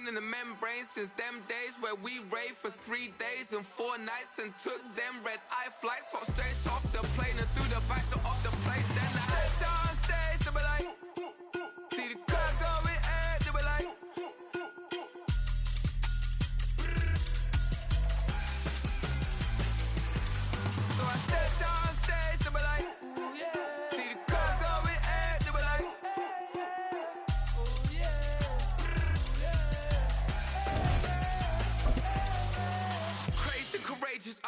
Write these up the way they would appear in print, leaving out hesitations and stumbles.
brain in the membrane since them days where we raved for 3 days and 4 nights and took them red-eye flights, hot straight off the plane and through the back door of the place. Then I stepped on stage, they were like, see the crowd going air, they were like, so I stepped on stage, they were like, ooh yeah, see the crowd going air, they were like, ooh yeah, crazed and courageous,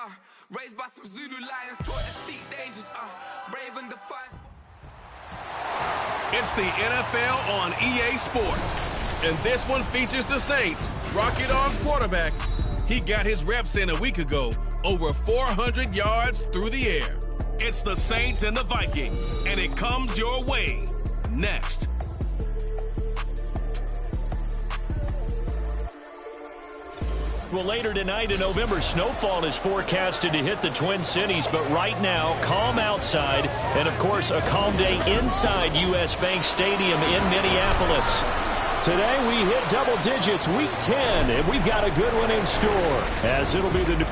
raised by some Zulu lions, taught to seek dangers, brave and defiant. It's the NFL on EA Sports, and this one features the Saints. Rocket on quarterback. He got his reps in a week ago, over 400 yards through the air. It's the Saints and the Vikings, and it comes your way next. Well, later tonight in November, snowfall is forecasted to hit the Twin Cities, but right now, calm outside, and of course, a calm day inside U.S. Bank Stadium in Minneapolis. Today, we hit double digits, week 10, and we've got a good one in store, as it'll be the...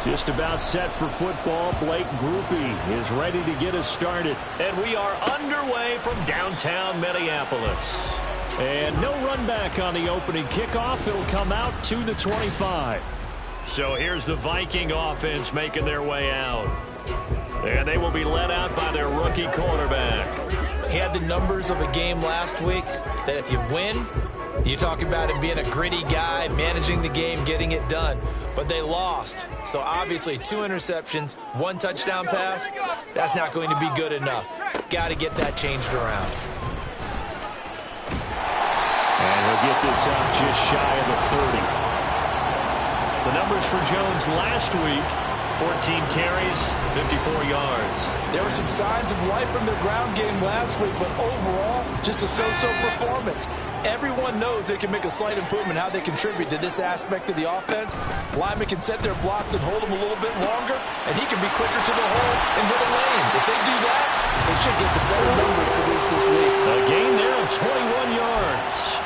Just about set for football. Blake Groupie is ready to get us started. And we are underway from downtown Minneapolis. And no run back on the opening kickoff. It'll come out to the 25. So here's the Viking offense making their way out. And they will be led out by their rookie quarterback. He had the numbers of a game last week that if you win, you talk about him being a gritty guy, managing the game, getting it done. But they lost. So obviously 2 interceptions, 1 touchdown pass, that's not going to be good enough. Got to get that changed around. And he'll get this up just shy of the 30. The numbers for Jones last week, 14 carries, 54 yards. There were some signs of life from their ground game last week, but overall, just a so-so performance. Everyone knows they can make a slight improvement how they contribute to this aspect of the offense. Linemen can set their blocks and hold them a little bit longer, and he can be quicker to the hole and hit a lane. If they do that, they should get some better numbers for this week. A gain there of 21 yards.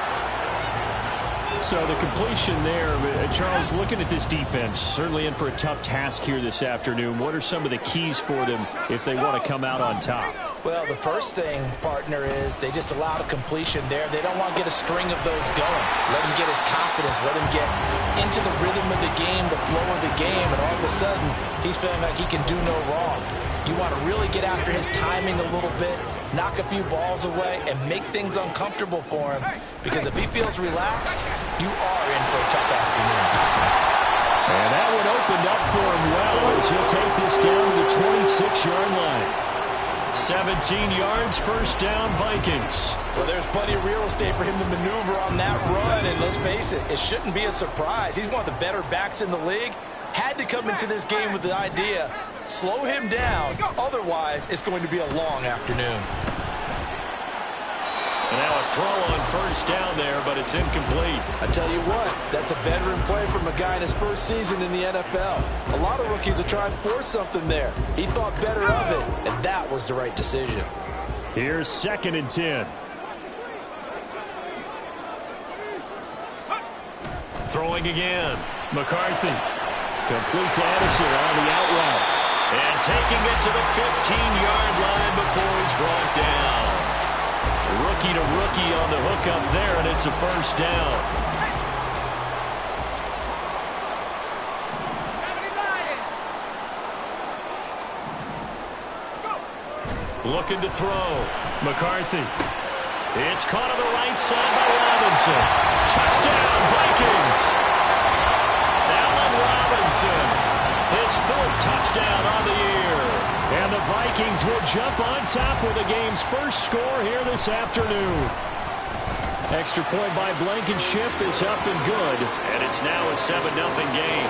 So the completion there, Charles, looking at this defense, certainly in for a tough task here this afternoon. What are some of the keys for them if they want to come out on top? Well, the first thing, partner, is they just allowed a completion there. They don't want to get a string of those going. Let him get his confidence. Let him get into the rhythm of the game, the flow of the game, and all of a sudden, he's feeling like he can do no wrong. You want to really get after his timing a little bit, knock a few balls away, and make things uncomfortable for him. Because if he feels relaxed, you are in for a tough afternoon. And that one opened up for him well as he'll take this down to the 26-yard line. 17 yards, first down, Vikings. Well, there's plenty of real estate for him to maneuver on that run, and let's face it, it shouldn't be a surprise. He's one of the better backs in the league. Had to come into this game with the idea, slow him down, otherwise it's going to be a long afternoon. And now a throw on first down there, but it's incomplete. I tell you what, that's a veteran play from a guy in his first season in the NFL. A lot of rookies are trying to force something there. He thought better of it, and that was the right decision. Here's 2nd and 10. Throwing again. McCarthy. Complete to Addison on the out route. And taking it to the 15-yard line before he's brought down. Rookie to rookie on the hook up there, and it's a first down. Looking to throw. McCarthy. It's caught on the right side by Robinson. Touchdown, Vikings. Allen Robinson. His 4th touchdown on the year. And the Vikings will jump on top with the game's first score here this afternoon. Extra point by Blankenship is up and good. And it's now a 7-0 game.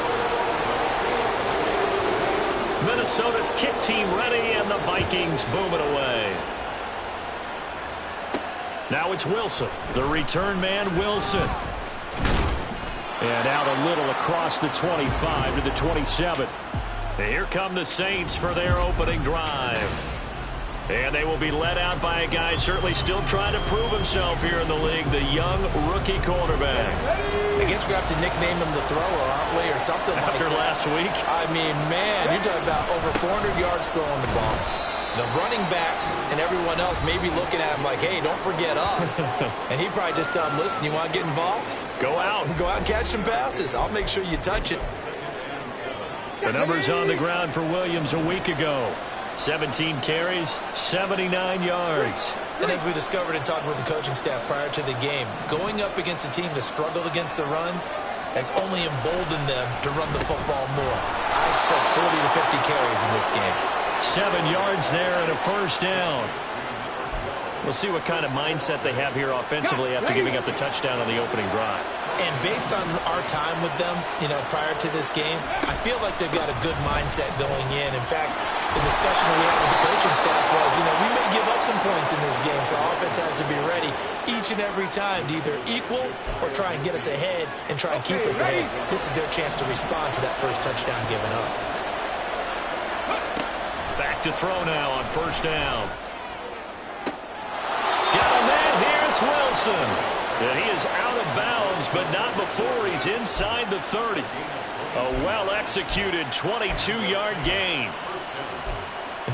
Minnesota's kick team ready, and the Vikings booming away. Now it's Wilson. The return man, Wilson. And out a little across the 25 to the 27. And here come the Saints for their opening drive. And they will be led out by a guy certainly still trying to prove himself here in the league, the young rookie quarterback. I guess we have to nickname him the thrower, aren't we, or something like that. After last week? I mean, man, you're talking about over 400 yards throwing the ball. The running backs and everyone else may be looking at him like, hey, don't forget us. And he'd probably just tell him, listen, you want to get involved? Go out. Go out and catch some passes. I'll make sure you touch it. The numbers on the ground for Williams a week ago. 17 carries, 79 yards. And as we discovered in talking with the coaching staff prior to the game, going up against a team that struggled against the run has only emboldened them to run the football more. I expect 40 to 50 carries in this game. 7 yards there and a first down. We'll see what kind of mindset they have here offensively after giving up the touchdown on the opening drive. And based on our time with them, prior to this game, I feel like they've got a good mindset going in. In fact, the discussion that we had with the coaching staff was, we may give up some points in this game, so our offense has to be ready each and every time to either equal or try and get us ahead and try and keep us ahead. This is their chance to respond to that first touchdown given up. Back to throw now on first down. Got a man here, it's Wilson. And he is out of bounds, but not before he's inside the 30. A well-executed 22-yard gain.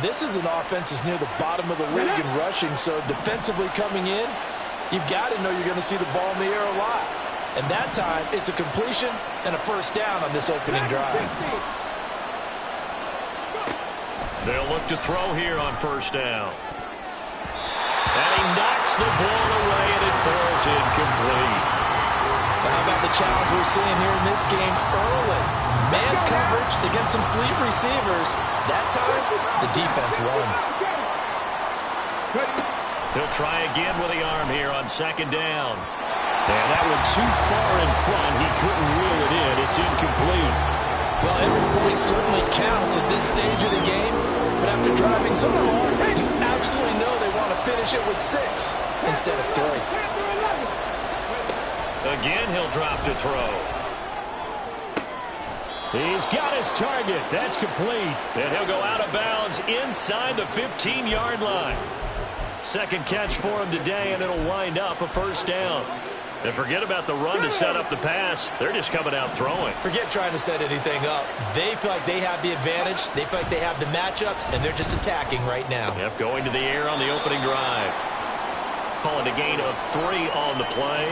This is an offense that's near the bottom of the league in rushing, so defensively coming in, you've got to know you're going to see the ball in the air a lot. And that time, it's a completion and a first down on this opening drive. They'll look to throw here on first down. And he knocks the ball away, and it falls incomplete. Well, how about the challenge we're seeing here in this game early? Man coverage against some fleet receivers. That time, the defense won. He'll try again with the arm here on second down. And that one too far in front. He couldn't reel it in. It's incomplete. Well, every point certainly counts at this stage of the game. But after driving so far, you absolutely know they want to finish it with 6 instead of 3. Again, he'll drop to throw. He's got his target. That's complete. And he'll go out of bounds inside the 15-yard line. Second catch for him today, and it'll wind up a first down. And forget about the run to set up the pass. They're just coming out throwing. Forget trying to set anything up. They feel like they have the advantage. They feel like they have the matchups, and they're just attacking right now. Yep, going to the air on the opening drive. Calling a gain of 3 on the play,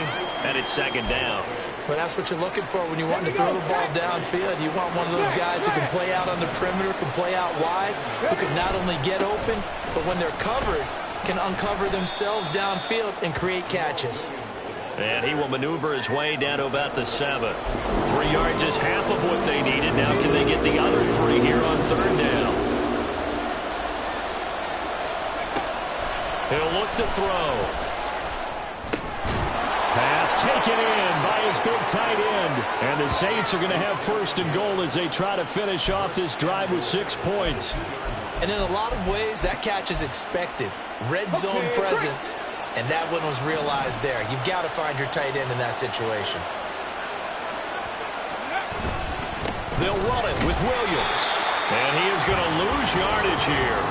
and it's second down. Well, that's what you're looking for when you want to throw the ball downfield. You want one of those guys who can play out on the perimeter, can play out wide, who can not only get open, but when they're covered, can uncover themselves downfield and create catches. And he will maneuver his way down to about the 7. 3 yards is half of what they needed. Now can they get the other 3 here on third down? He'll look to throw. Pass taken in by his big tight end. And the Saints are going to have first and goal as they try to finish off this drive with 6 points. And in a lot of ways, that catch is expected. Red zone presence. And that one was realized there. You've got to find your tight end in that situation. They'll run it with Williams. And he is going to lose yardage here.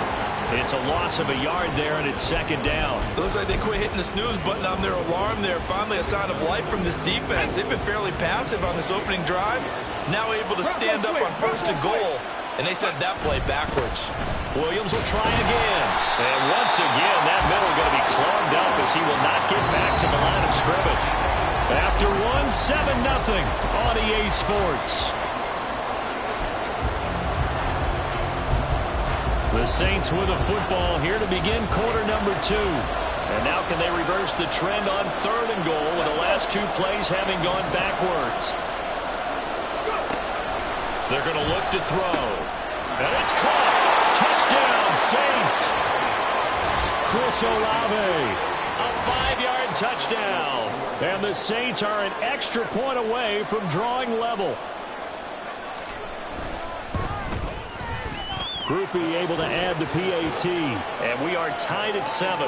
It's a loss of a yard there, and it's second down. It looks like they quit hitting the snooze button on their alarm there. Finally a sign of life from this defense. They've been fairly passive on this opening drive. Now able to stand up on first and goal. And they sent that play backwards. Williams will try again. And once again, that middle going to be clogged up as he will not get back to the line of scrimmage. After one, 7-0 on EA Sports. The Saints with a football here to begin quarter number 2. And now can they reverse the trend on third and goal with the last 2 plays having gone backwards. They're going to look to throw. And it's caught. Touchdown, Saints. Chris Olave. A 5-yard touchdown. And the Saints are an extra point away from drawing level. Group E able to add the PAT. And we are tied at 7.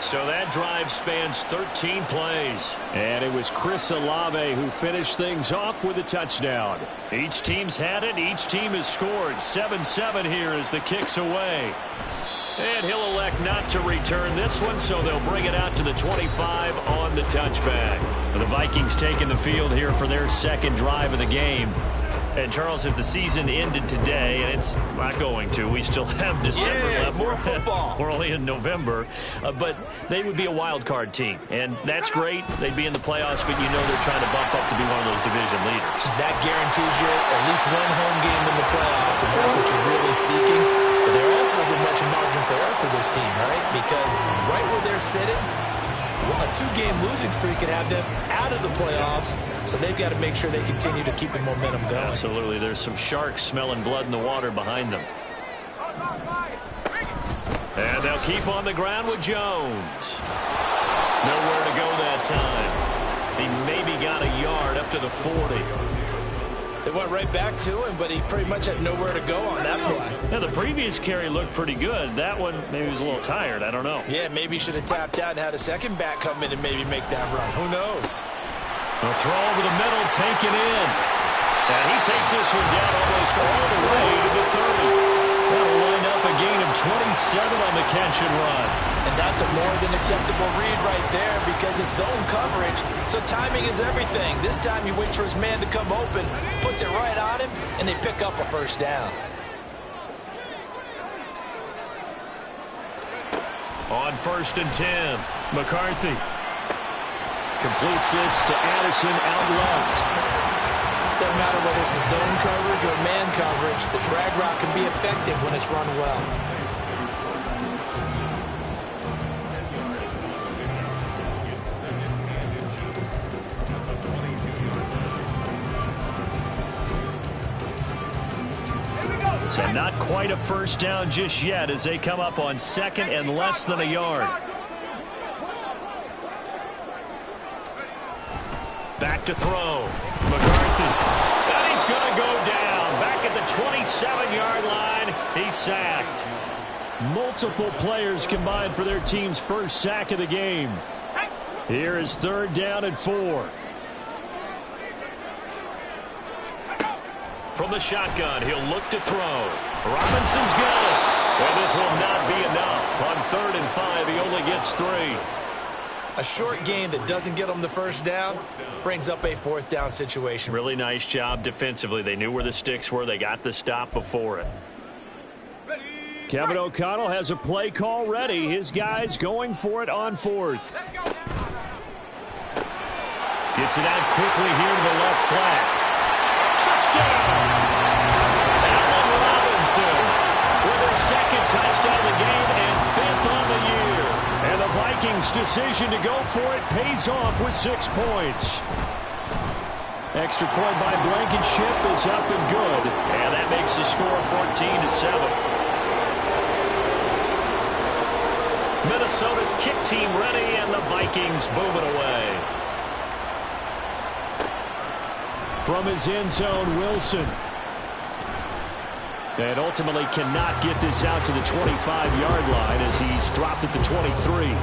So that drive spans 13 plays. And it was Chris Olave who finished things off with a touchdown. Each team's had it. Each team has scored. 7-7 here as the kick's away. And he'll elect not to return this one, so they'll bring it out to the 25 on the touchback. The Vikings taking the field here for their second drive of the game. And, Charles, if the season ended today, and it's not going to, we still have December left. More football. We're only in November. But they would be a wild card team. And that's great. They'd be in the playoffs, but you know they're trying to bump up to be one of those division leaders. That guarantees you at least one home game in the playoffs, and that's what you're really seeking. But there also isn't much margin for error for this team, right? Because right where they're sitting, a 2-game losing streak could have them out of the playoffs, so they've got to make sure they continue to keep the momentum going. Absolutely. There's some sharks smelling blood in the water behind them. And they'll keep on the ground with Jones. Nowhere to go that time. He maybe got a yard up to the 40. They went right back to him, but he pretty much had nowhere to go on that play. Now, the previous carry looked pretty good. That one, maybe he was a little tired. I don't know. Yeah, maybe he should have tapped out and had a second back come in and maybe make that run. Who knows? A throw over the middle, taken in. And he takes this one down almost all the way to the 30. That'll wind up a gain of 27 on the catch and run. And that's a more than acceptable read right there because it's zone coverage, so timing is everything. This time he waits for his man to come open, puts it right on him, and they pick up a first down. On 1st and 10, McCarthy. Completes this to Addison out left. Doesn't matter whether it's a zone coverage or man coverage, the drag route can be effective when it's run well. So not quite a first down just yet as they come up on 2nd and less than a yard. Back to throw. McCarthy. And he's going to go down. Back at the 27-yard line. He's sacked. Multiple players combined for their team's first sack of the game. Here is 3rd down and 4. From the shotgun, he'll look to throw. Robinson's got it. And this will not be enough. On 3rd and 5, he only gets 3. A short gain that doesn't get them the first down brings up a 4th down situation. Really nice job defensively. They knew where the sticks were. They got the stop before it. Kevin O'Connell has a play call ready. His guys going for it on 4th. Gets it out quickly here to the left flat. Touchdown! Allen Robinson with his 2nd touchdown of the game and 5th on the year. And the Vikings' decision to go for it pays off with 6 points. Extra point by Blankenship is up and good. And that makes the score 14-7. Minnesota's kick team ready, and the Vikings move it away. From his end zone, Wilson. And ultimately cannot get this out to the 25-yard line as he's dropped at the 23.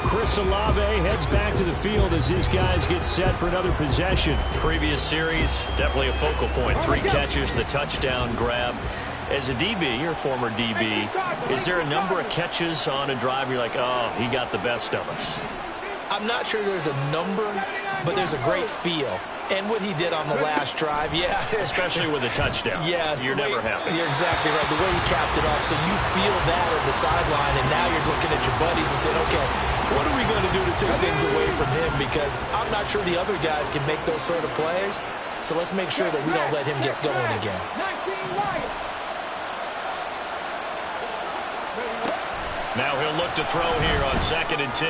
Chris Olave heads back to the field as his guys get set for another possession. Previous series, definitely a focal point. 3 catches, the touchdown grab. As a DB, you're a former DB, is there a number of catches on a drive you're like, oh, he got the best of us? I'm not sure there's a number, but there's a great feel. And what he did on the last drive, yeah. Especially with a touchdown. Yes. You're never happy. You're exactly right. The way he capped it off, so you feel that at the sideline, and now you're looking at your buddies and saying, okay, what are we going to do to take things away from him? Because I'm not sure the other guys can make those sort of plays, so let's make sure that we don't let him get going again. Now he'll look to throw here on 2nd and 10.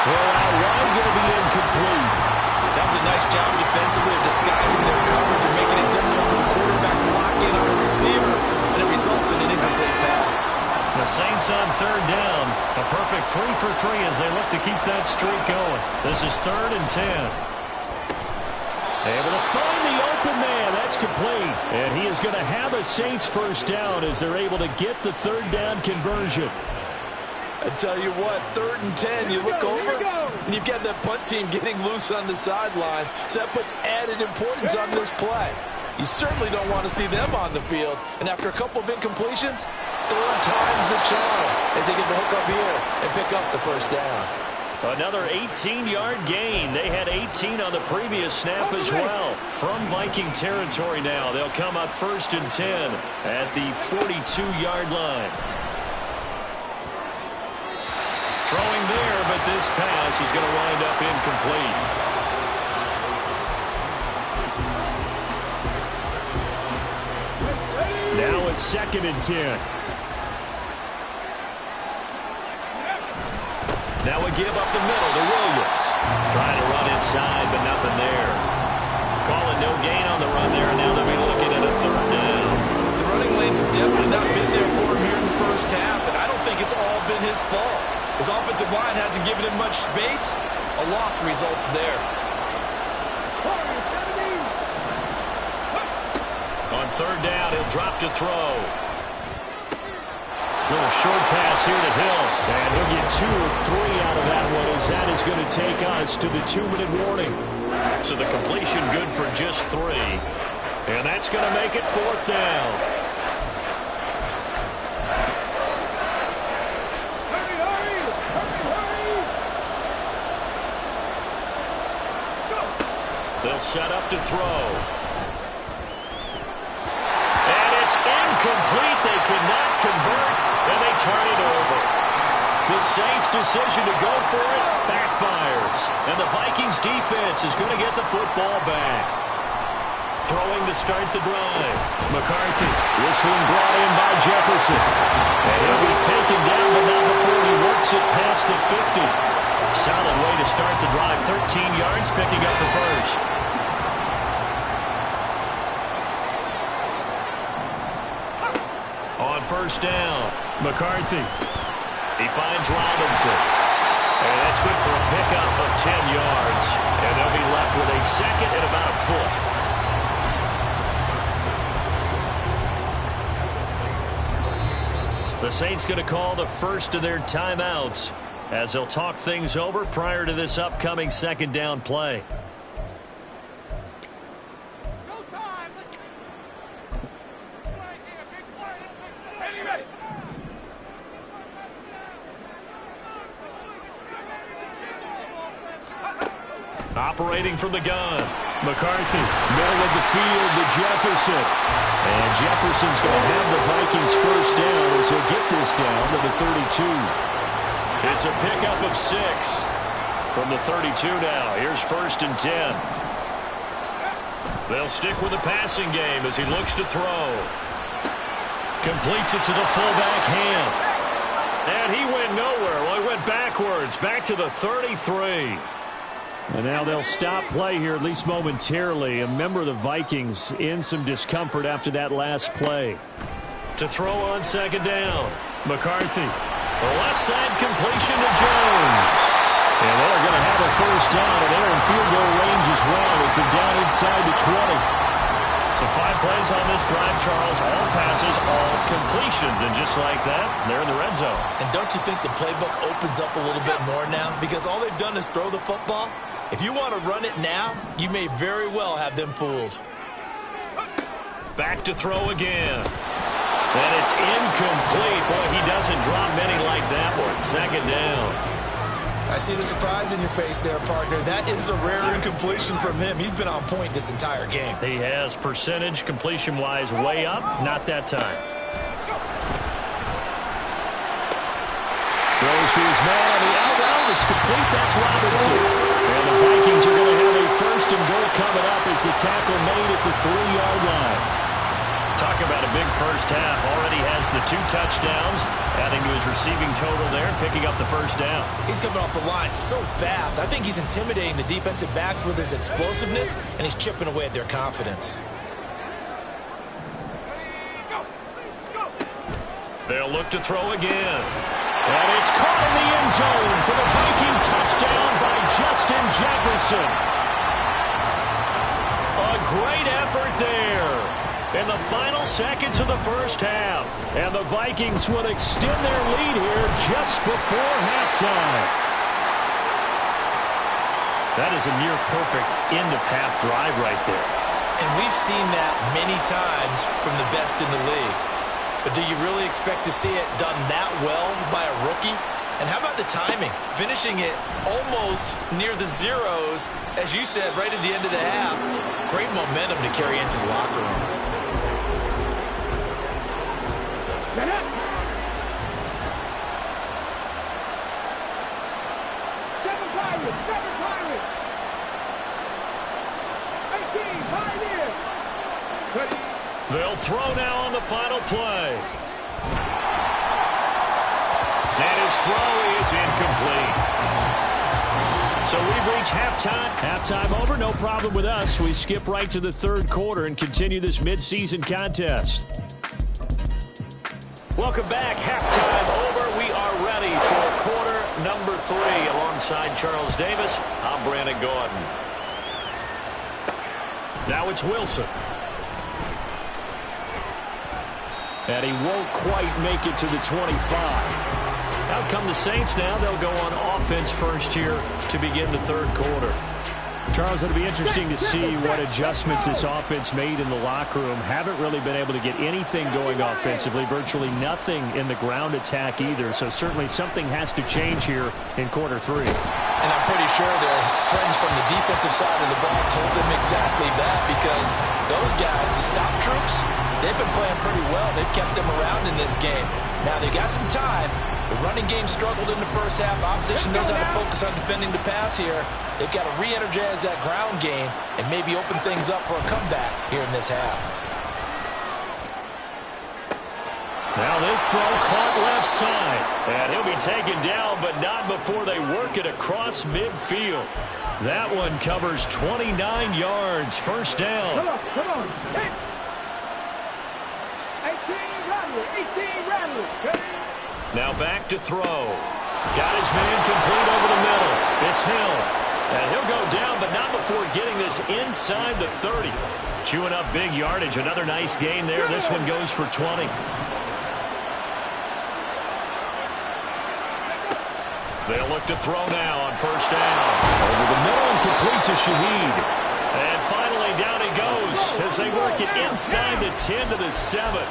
Throw out wide, going to be incomplete. That was a nice job defensively of disguising their coverage and making it difficult for the quarterback to lock in on a receiver, and it results in an incomplete pass. The Saints on 3rd down. A perfect 3 for 3 as they look to keep that streak going. This is 3rd and 10. Able to find the open man. That's complete. And he is going to have a Saints first down as they're able to get the 3rd down conversion. I tell you what, 3rd and 10, you look over, and you've got that punt team getting loose on the sideline, so that puts added importance on this play. You certainly don't want to see them on the field, and after a couple of incompletions, 3rd time's the charm as they get the hook up here and pick up the first down. Another 18-yard gain. They had 18 on the previous snap as well. From Viking territory now, they'll come up 1st and 10 at the 42-yard line. Throwing there, but this pass is going to wind up incomplete. Now it's 2nd and 10. Now a give up the middle to Williams. Trying to run inside, but nothing there. Calling no gain on the run there, and now they'll be looking at a 3rd down. The running lanes have definitely not been there for him here in the first half, and I don't think it's all been his fault. His offensive line hasn't given him much space. A loss results there. On 3rd down, he'll drop to throw. Little short pass here to Hill. And he'll get 2 or 3 out of that one, as that is going to take us to the 2-minute warning. So the completion good for just 3. And that's going to make it 4th down. They'll set up to throw. And it's incomplete. They could not convert, and they turn it over. The Saints' decision to go for it backfires, and the Vikings defense is going to get the football back. Throwing to start the drive. McCarthy, whistling brought in by Jefferson. And he'll be taken down, but not before he works it past the 50. Solid way to start the drive. 13 yards, picking up the first. On 1st down, McCarthy. He finds Robinson. And that's good for a pickup of 10 yards. And they'll be left with a 2nd and about a foot. The Saints going to call the first of their timeouts as they'll talk things over prior to this upcoming 2nd down play. Operating from the gun. McCarthy, middle of the field to Jefferson. And Jefferson's going to have the Vikings first down as he'll get this down to the 32. It's a pickup of 6 from the 32 now. Here's 1st and 10. They'll stick with the passing game as he looks to throw. Completes it to the fullback hand. And he went nowhere. Well, he went backwards, back to the 33. And now they'll stop play here, at least momentarily. A member of the Vikings in some discomfort after that last play. To throw on 2nd down, McCarthy. The left side completion to Jones. And they're going to have a first down, and they're in field goal range as well. It's a down inside the 20. So 5 plays on this drive, Charles. All passes, all completions. And just like that, they're in the red zone. And don't you think the playbook opens up a little bit more now? Because all they've done is throw the football. If you want to run it now, you may very well have them fooled. Back to throw again. And it's incomplete. Boy, he doesn't drop many like that one. 2nd down. I see the surprise in your face there, partner. That is a rare incompletion from him. He's been on point this entire game. He has percentage completion-wise way up. Not that time. Throws to his man on the out. It's complete. That's Robinson. And the Vikings are going to have a 1st and goal coming up as the tackle made at the 3-yard line. Talk about a big first half. Already has the 2 touchdowns, adding to his receiving total there, picking up the first down. He's coming off the line so fast. I think he's intimidating the defensive backs with his explosiveness, and he's chipping away at their confidence. They'll look to throw again. And it's caught in the end zone for the Viking touchdown by Justin Jefferson. A great effort there. in the final seconds of the first half. And the Vikings will extend their lead here just before halftime. That is a near-perfect end-of-half drive right there. And we've seen that many times from the best in the league. But do you really expect to see it done that well by a rookie? And how about the timing? Finishing it almost near the zeros, as you said, right at the end of the half. Great momentum to carry into the locker room. Seven Pirates! 18 Pioneers! They'll throw now on the final play. And his throw is incomplete. So we've reached halftime. Halftime over, no problem with us. We skip right to the third quarter and continue this midseason contest. Welcome back. Halftime over. We are ready for quarter number 3. Alongside Charles Davis, I'm Brandon Gordon. Now it's Wilson. And he won't quite make it to the 25. Out come the Saints now. They'll go on offense first here to begin the third quarter. Charles, it'll be interesting to see what adjustments this offense made in the locker room. Haven't really been able to get anything going offensively, virtually nothing in the ground attack either. So certainly something has to change here in quarter 3. And I'm pretty sure their friends from the defensive side of the ball told them exactly that, because those guys, the stop troops, they've been playing pretty well. They've kept them around in this game. Now they got some time. The running game struggled in the first half. Opposition knows how to focus on defending the pass here. They've got to re-energize that ground game and maybe open things up for a comeback here in this half. Now this throw caught left side. And he'll be taken down, but not before they work it across midfield. That one covers 29 yards. First down. Come on. 18 Rattlers. Now back to throw. Got his man complete over the middle. It's Hill. And he'll go down, but not before getting this inside the 30. Chewing up big yardage. Another nice gain there. This one goes for 20. They'll look to throw now on first down. Over the middle and complete to Shaheed. And finally down he goes as they work it inside the 10 to the 7.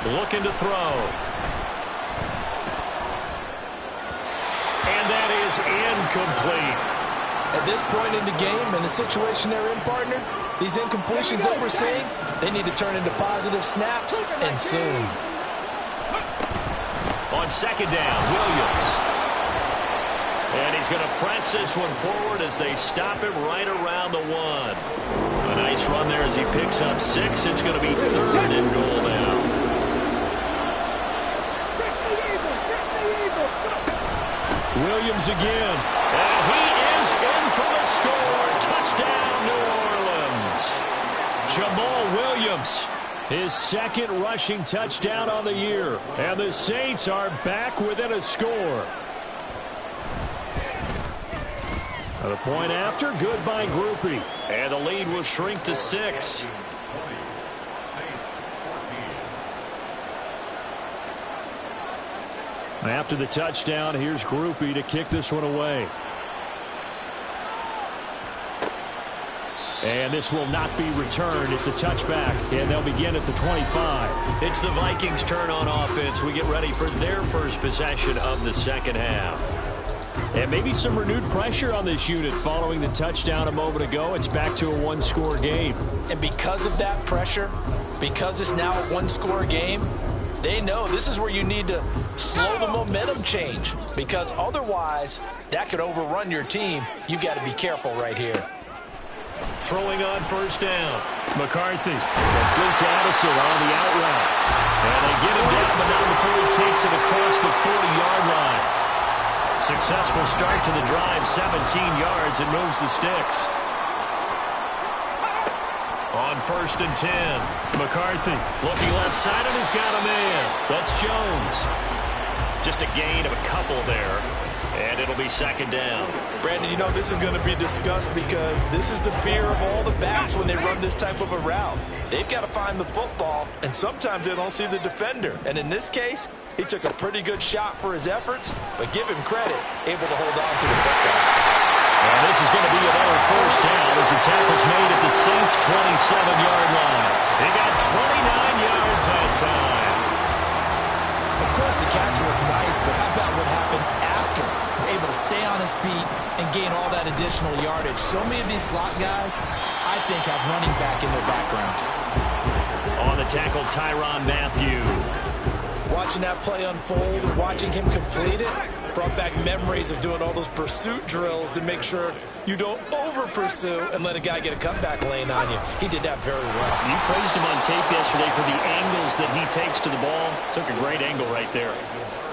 Looking to throw. And that is incomplete. At this point in the game, in the situation they're in, partner, these incompletions that we're seeing, they need to turn into positive snaps, and soon. On second down, Williams. And he's going to press this one forward as they stop him right around the 1. A nice run there as he picks up 6. It's going to be third and goal now. Williams again. And he is in for the score. Touchdown, New Orleans. Jamal Williams, his second rushing touchdown on the year. And the Saints are back within a score. The point after, good by Groupie. And the lead will shrink to 6. After the touchdown, here's Groupie to kick this one away. And this will not be returned. It's a touchback, and they'll begin at the 25. It's the Vikings' turn on offense. We get ready for their first possession of the second half. And maybe some renewed pressure on this unit following the touchdown a moment ago. It's back to a one-score game. And because of that pressure, because it's now a one-score game, they know this is where you need to slow the momentum change, because otherwise that could overrun your team. You've got to be careful right here. Throwing on first down. McCarthy. Complete to Addison on the out route. And they get him down, but not before he takes it across the 40-yard line. Successful start to the drive, 17 yards, and moves the sticks. On first and 10, McCarthy looking left side, and he's got a man. That's Jones. Just a gain of a couple there. And it'll be second down. Brandon, you know this is going to be discussed because this is the fear of all the backs when they run this type of a route. They've got to find the football, and sometimes they don't see the defender. And in this case, he took a pretty good shot for his efforts, but give him credit, able to hold on to the football. And this is going to be another first down as the tackle's made at the Saints' 27-yard line. They got 29 yards that time. Of course, the catch was nice, but how about what happened after? Able to stay on his feet and gain all that additional yardage. So many of these slot guys, I think, have running back in their background. On the tackle, Tyrann Mathieu. Watching that play unfold and watching him complete it brought back memories of doing all those pursuit drills to make sure you don't over-pursue and let a guy get a cutback lane on you. He did that very well. You praised him on tape yesterday for the angles that he takes to the ball. Took a great angle right there.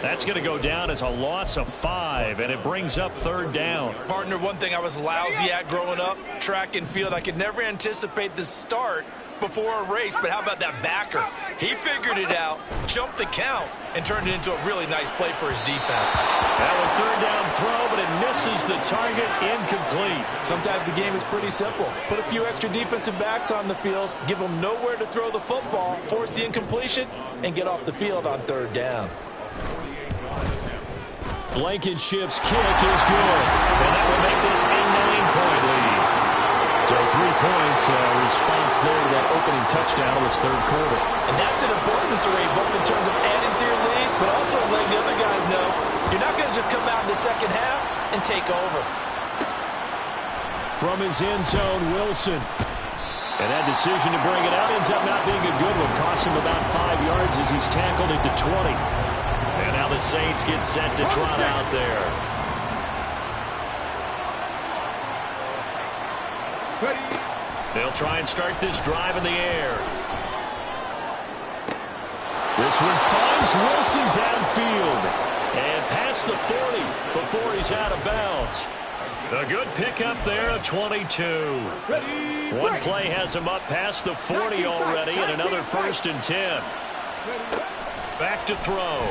That's going to go down as a loss of 5, and it brings up third down. Partner, one thing I was lousy at growing up, track and field, I could never anticipate the start before a race, but how about that backer? He figured it out, jumped the count, and turned it into a really nice play for his defense. That was third down throw, but it misses the target, incomplete. Sometimes the game is pretty simple. Put a few extra defensive backs on the field, give them nowhere to throw the football, force the incompletion, and get off the field on third down. Blankenship's kick is good, and that will make this a 9-point lead. So 3 points, response there to that opening touchdown in this third quarter. And that's an important 3, both in terms of adding to your lead, but also letting the other guys know you're not going to just come out in the second half and take over. From his end zone, Wilson. And that decision to bring it out ends up not being a good one. Cost him about 5 yards as he's tackled at the 20. And now the Saints get set to trot out there. They'll try and start this drive in the air. This one finds Wilson downfield. And past the 40 before he's out of bounds. A good pickup there at 22. One play has him up past the 40 already, and another 1st and 10. Back to throw.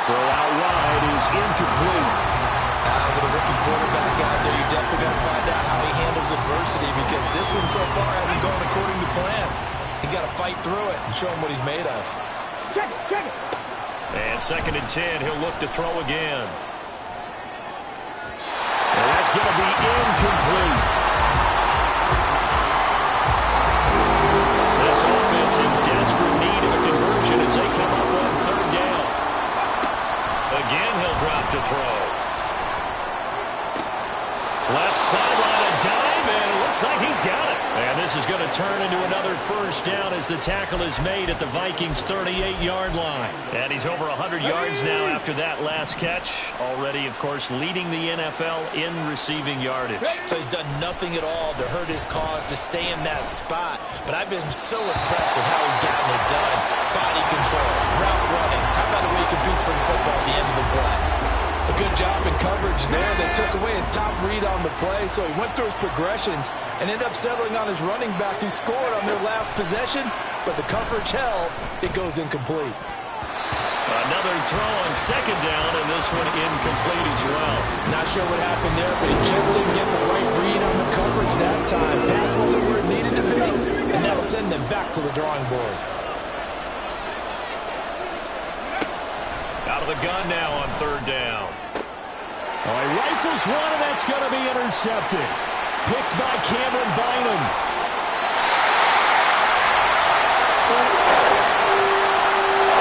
Throw out wide is incomplete. With a rookie quarterback out there, you definitely got to find out how he handles adversity because this one so far hasn't gone according to plan. He's got to fight through it and show him what he's made of. And 2nd and 10, he'll look to throw again. And that's going to be incomplete. This offense in desperate need of a conversion as they come up on third down. Again, he'll drop to throw. Left sideline, a dive, and it looks like he's got it. And this is going to turn into another first down as the tackle is made at the Vikings' 38-yard line. And he's over 100 yards now after that last catch. Already, of course, leading the NFL in receiving yardage. So he's done nothing at all to hurt his cause, to stay in that spot. But I've been so impressed with how he's gotten it done. Body control, route running. How about the way he competes for the football at the end of the play? A good job in coverage there. They took away his top read on the play, so he went through his progressions and ended up settling on his running back who scored on their last possession, but the coverage held. It goes incomplete. Another throw on 2nd down, and this one incomplete as well. Not sure what happened there, but he just didn't get the right read on the coverage that time. Pass wasn't where it needed to be, and that'll send them back to the drawing board. Out of the gun now on third down. Oh, he rifles one, and that's going to be intercepted. Picked by Cameron Bynum.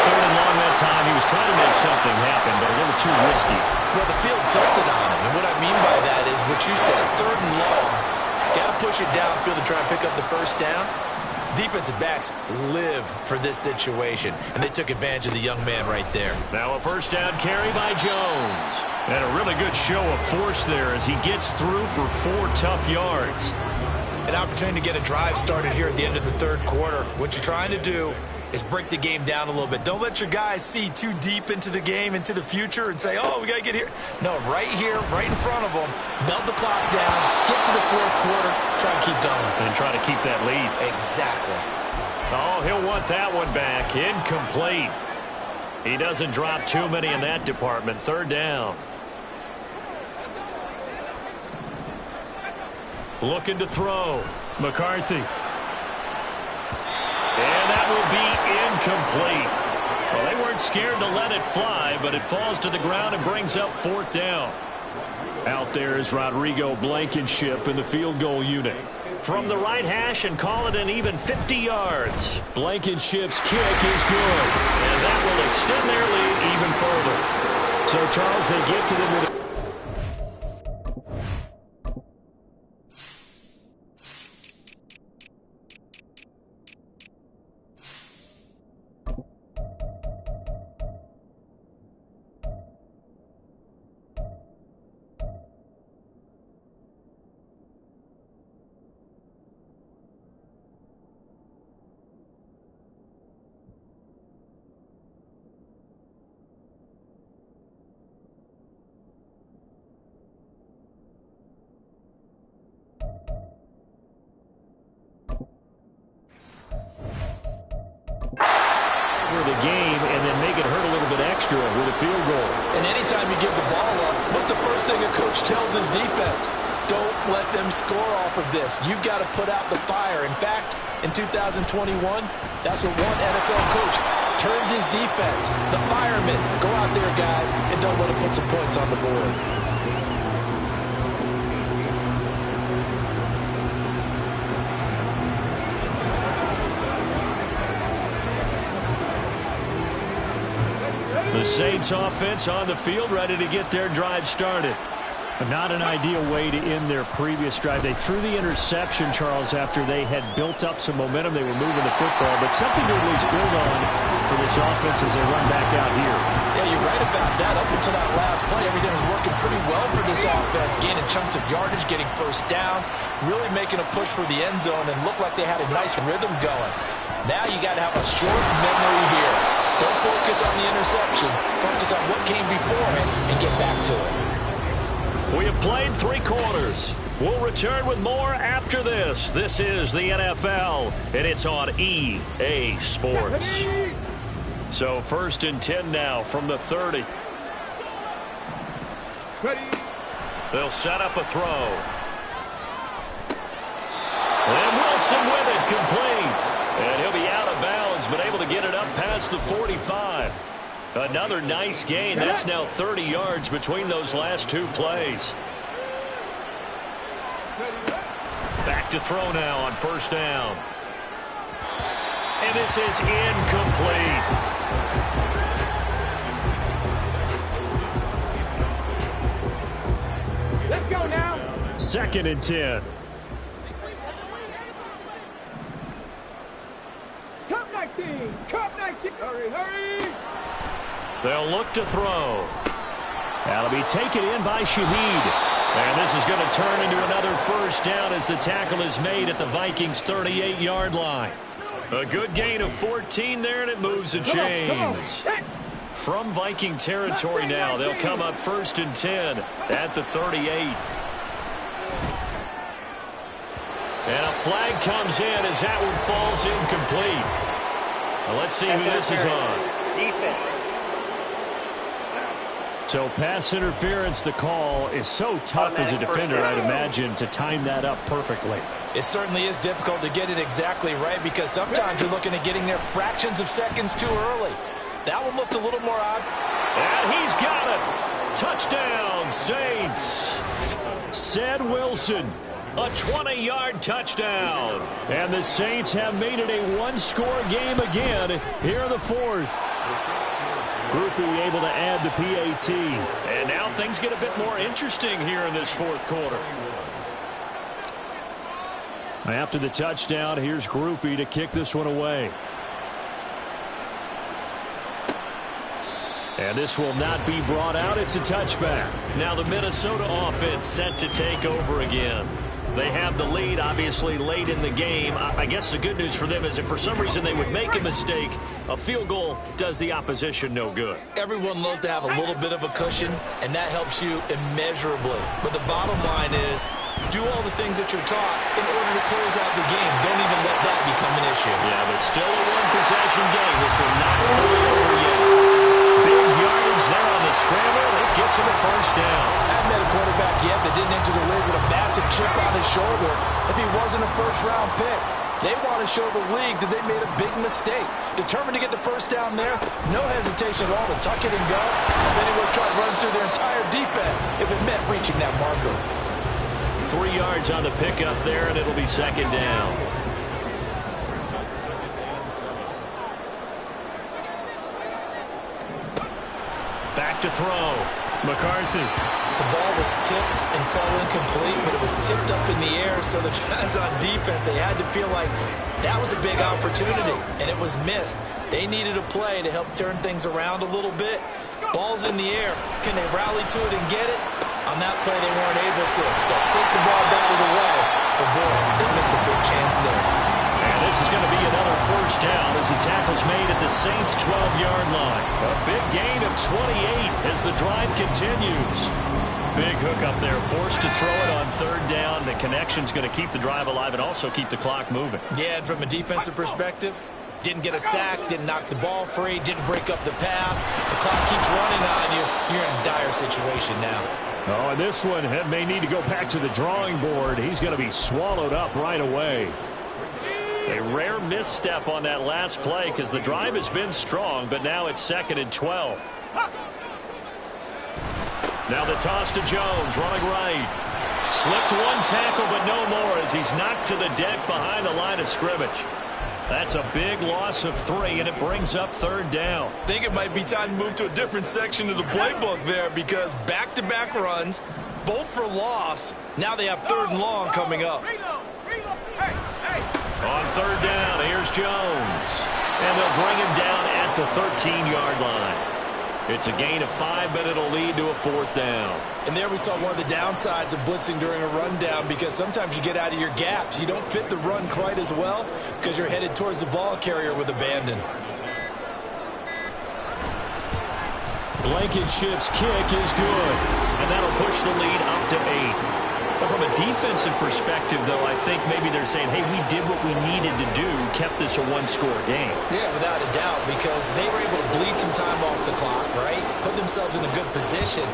Third and long that time. He was trying to make something happen, but a little too risky. Well, the field tilted on him, and what I mean by that is what you said, 3rd and long. Got to push it downfield to try and pick up the first down. Defensive backs live for this situation, and they took advantage of the young man right there. Now a first down carry by Jones. And a really good show of force there as he gets through for 4 tough yards. An opportunity to get a drive started here at the end of the third quarter. What you're trying to do is break the game down a little bit. Don't let your guys see too deep into the game, into the future, and say, oh, we got to get here. No, right here, right in front of them, melt the clock down, get to the fourth quarter, try and keep going. And try to keep that lead. Exactly. Oh, he'll want that one back. Incomplete. He doesn't drop too many in that department. Third down. Looking to throw. McCarthy. And that will be incomplete. Well, they weren't scared to let it fly, but it falls to the ground and brings up fourth down. Out there is Rodrigo Blankenship in the field goal unit. From the right hash and call it an even 50 yards. Blankenship's kick is good. And that will extend their lead even further. So, Charles, they get to the middle. The game and then make it hurt a little bit extra with a field goal. And anytime you give the ball up, what's the first thing a coach tells his defense? Don't let them score off of this. You've got to put out the fire. In fact, in 2021, that's what one NFL coach turned his defense. The firemen. Go out there, guys, and don't let them put some points on the board. The Saints offense on the field, ready to get their drive started. Not an ideal way to end their previous drive. They threw the interception, Charles, after they had built up some momentum. They were moving the football, but something to at least build on for this offense as they run back out here. Yeah, you're right about that. Up until that last play, everything was working pretty well for this offense, gaining chunks of yardage, getting first downs, really making a push for the end zone, and looked like they had a nice rhythm going. Now you got to have a short memory here. Don't focus on the interception. Focus on what came before it and get back to it. We have played 3 quarters. We'll return with more after this. This is the NFL, and it's on EA Sports. So 1st and 10 now from the 30. They'll set up a throw. And Wilson with it, complete. And he'll be out of bounds, but able to get it up past the 45. Another nice gain. That's now 30 yards between those last 2 plays. Back to throw now on 1st down. And this is incomplete. Let's go now. 2nd and 10. Cup 19. Hurry, hurry. They'll look to throw. That'll be taken in by Shaheed. And this is going to turn into another 1st down as the tackle is made at the Vikings' 38-yard line. A good gain of 14 there, and it moves the chains. From Viking territory now, they'll come up 1st and 10 at the 38. And a flag comes in as that one falls incomplete. Well, let's see who this is on. So pass interference, the call is so tough as a defender, I'd imagine, to time that up perfectly. It certainly is difficult to get it exactly right because sometimes you're looking at getting there fractions of seconds too early. That one looked a little more odd. And he's got it. Touchdown, Saints. Ced Wilson. A 20-yard touchdown. And the Saints have made it a one-score game again here in the 4th. Groupie able to add the PAT. And now things get a bit more interesting here in this 4th quarter. After the touchdown, here's Groupie to kick this one away. And this will not be brought out. It's a touchback. Now the Minnesota offense set to take over again. They have the lead, obviously, late in the game. I guess the good news for them is if for some reason they would make a mistake, a field goal does the opposition no good. Everyone loves to have a little bit of a cushion, and that helps you immeasurably. But the bottom line is, do all the things that you're taught in order to close out the game. Don't even let that become an issue. Yeah, but still a one-possession game. This will not fully over yet. yet that didn't enter the league with a massive chip on his shoulder if he wasn't a first-round pick. They want to show the league that they made a big mistake. Determined to get the first down there, no hesitation at all to tuck it and go. Then he would try to run through their entire defense if it meant reaching that marker. 3 yards on the pickup there, and it'll be second down. Back to throw. McCarthy. The ball was tipped and fell incomplete, but it was tipped up in the air, so the guys on defense, they had to feel like that was a big opportunity, and it was missed. They needed a play to help turn things around a little bit. Ball's in the air. Can they rally to it and get it? On that play, they weren't able to. They'll take the ball down the way, but boy, they missed a big chance there. And this is going to be another first down as the tackle's made at the Saints' 12-yard line. A big gain of 28 as the drive continues. Big hook up there, forced to throw it on third down. The connection's going to keep the drive alive and also keep the clock moving. Yeah, and from a defensive perspective, didn't get a sack, didn't knock the ball free, didn't break up the pass. The clock keeps running on you. You're in a dire situation now. Oh, and this one may need to go back to the drawing board. He's going to be swallowed up right away. A rare misstep on that last play because the drive has been strong, but now it's 2nd and 12. Now the toss to Jones, running right. Slipped one tackle, but no more as he's knocked to the deck behind the line of scrimmage. That's a big loss of 3, and it brings up third down. I think it might be time to move to a different section of the playbook there because back-to-back runs, both for loss. Now they have 3rd and long coming up. On third down, here's Jones. And they'll bring him down at the 13-yard line. It's a gain of 5, but it'll lead to a 4th down. And there we saw one of the downsides of blitzing during a rundown because sometimes you get out of your gaps. You don't fit the run quite as well because you're headed towards the ball carrier with abandon. Blankenship's kick is good, and that'll push the lead up to 8. But from a defensive perspective, though, I think maybe they're saying, hey, we did what we needed to do, kept this a one-score game. Yeah, without a doubt, because they were able to bleed some time off the clock, right? Put themselves in a good position,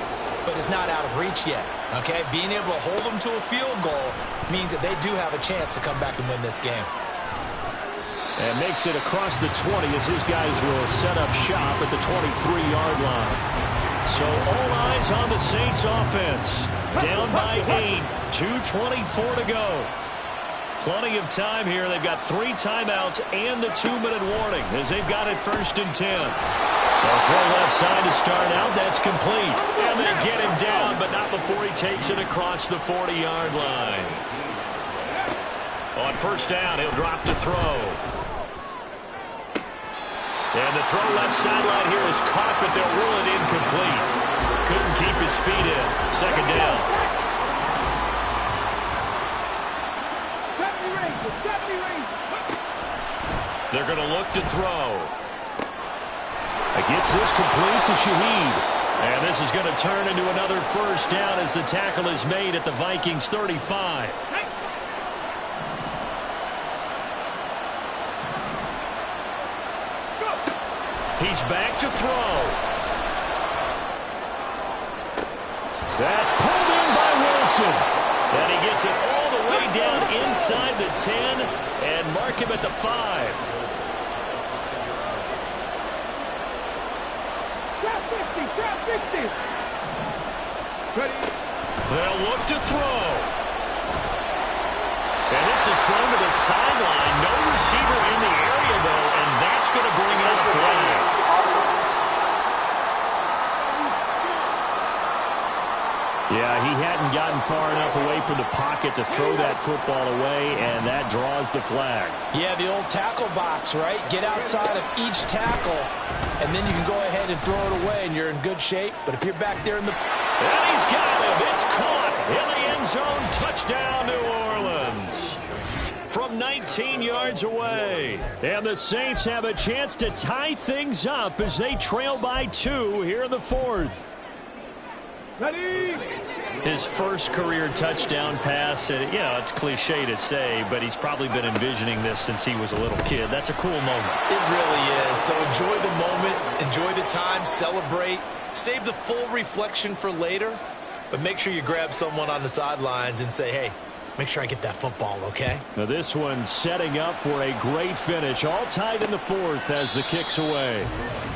but it's not out of reach yet, okay? Being able to hold them to a field goal means that they do have a chance to come back and win this game. And makes it across the 20 as his guys will set up shop at the 23-yard line. So all eyes on the Saints offense. Down by 8, 2:24 to go. Plenty of time here. They've got 3 timeouts and the 2-minute warning as they've got it 1st and 10. They'll throw left side to start out. That's complete. And they get him down, but not before he takes it across the 40-yard line. On 1st down, he'll drop to throw. And the throw left sideline here is caught, but they'll rule it incomplete. Couldn't keep his feet in. 2nd down. They're going to look to throw. Gets this complete to Shaheed. And this is going to turn into another 1st down as the tackle is made at the Vikings 35. He's back to throw. That's pulled in by Wilson. And he gets it all the way down inside the 10 and mark him at the 5. Stop 50. Ready. They'll look to throw. And this is thrown to the sideline. No receiver in the area, though, and that's going to bring out a flag. Yeah, he hadn't gotten far enough away from the pocket to throw that football away, and that draws the flag. Yeah, the old tackle box, right? Get outside of each tackle, and then you can go ahead and throw it away, and you're in good shape. But if you're back there in the... And he's got him. It's caught in the end zone. Touchdown, New Orleans. From 19 yards away. And the Saints have a chance to tie things up as they trail by 2 here in the 4th. Ready. His first career touchdown pass, and, you know, it's cliche to say, but he's probably been envisioning this since he was a little kid. That's a cool moment. It really is. So enjoy the moment, enjoy the time, celebrate, save the full reflection for later. But make sure you grab someone on the sidelines and say, hey, make sure I get that football, okay? Now this one setting up for a great finish. All tied in the fourth as the kick's away.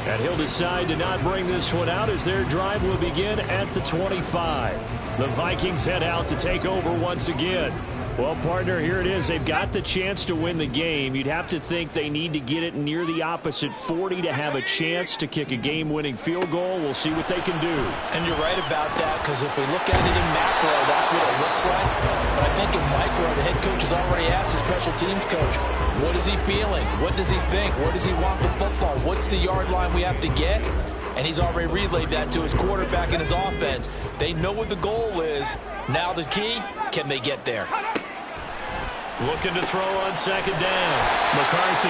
And he'll decide to not bring this one out as their drive will begin at the 25. The Vikings head out to take over once again. Well, partner, here it is. They've got the chance to win the game. You'd have to think they need to get it near the opposite 40 to have a chance to kick a game-winning field goal. We'll see what they can do. And you're right about that, because if we look at it in macro, that's what it looks like. But I think in micro, the head coach has already asked the special teams coach, what is he feeling? What does he think? Where does he want the football? What's the yard line we have to get? And he's already relayed that to his quarterback and his offense. They know what the goal is. Now the key, can they get there? Looking to throw on second down. McCarthy.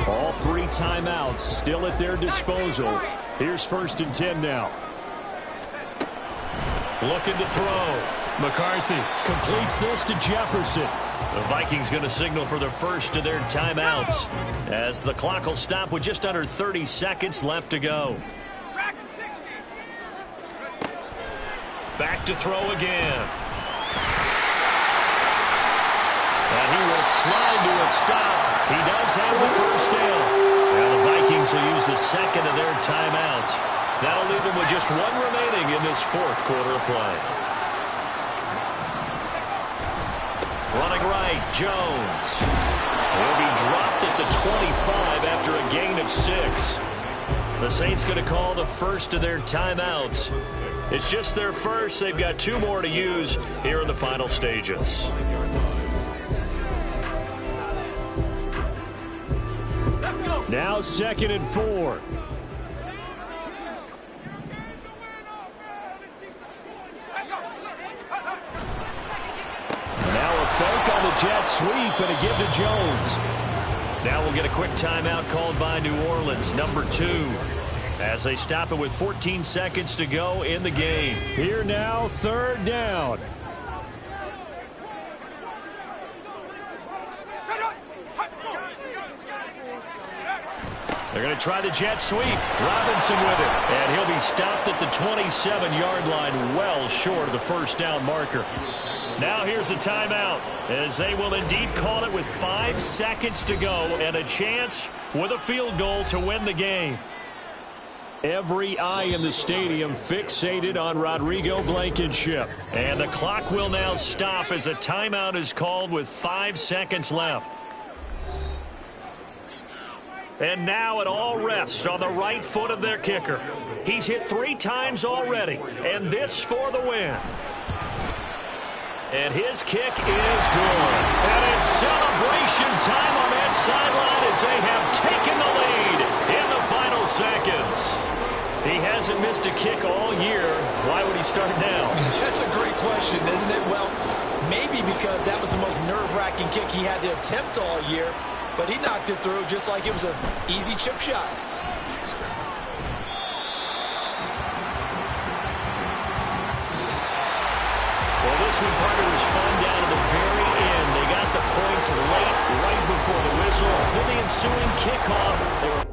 All three timeouts still at their disposal. Here's 1st and 10 now. Looking to throw. McCarthy Completes this to Jefferson. The Vikings going to signal for the first of their timeouts as the clock will stop with just under 30 seconds left to go. Back to throw again. And he will slide to a stop. He does have the first down. Now the Vikings will use the second of their timeouts. That'll leave them with just one remaining in this fourth quarter of play. Running right, Jones. He'll be dropped at the 25 after a gain of 6. The Saints going to call the first of their timeouts. It's just their first. They've got 2 more to use here in the final stages. Now 2nd and 4. Now a fake on the jet sweep and a give to Jones. Now we'll get a quick timeout called by New Orleans, number 2, as they stop it with 14 seconds to go in the game. Here now, 3rd down. They're going to try the jet sweep. Robinson with it. And he'll be stopped at the 27-yard line, well short of the first down marker. Now here's a timeout, as they will indeed call it with 5 seconds to go and a chance with a field goal to win the game. Every eye in the stadium fixated on Rodrigo Blankenship. And the clock will now stop as a timeout is called with 5 seconds left. And now it all rests on the right foot of their kicker. He's hit 3 times already, and this for the win. And his kick is good. And it's celebration time on that sideline as they have taken the lead in the final seconds. He hasn't missed a kick all year. Why would he start now? That's a great question, isn't it? Well, maybe because that was the most nerve-wracking kick he had to attempt all year. But he knocked it through just like it was an easy chip shot. Well, this one, partner, was fun down to the very end. They got the points late, right before the whistle. Then the ensuing kickoff, they were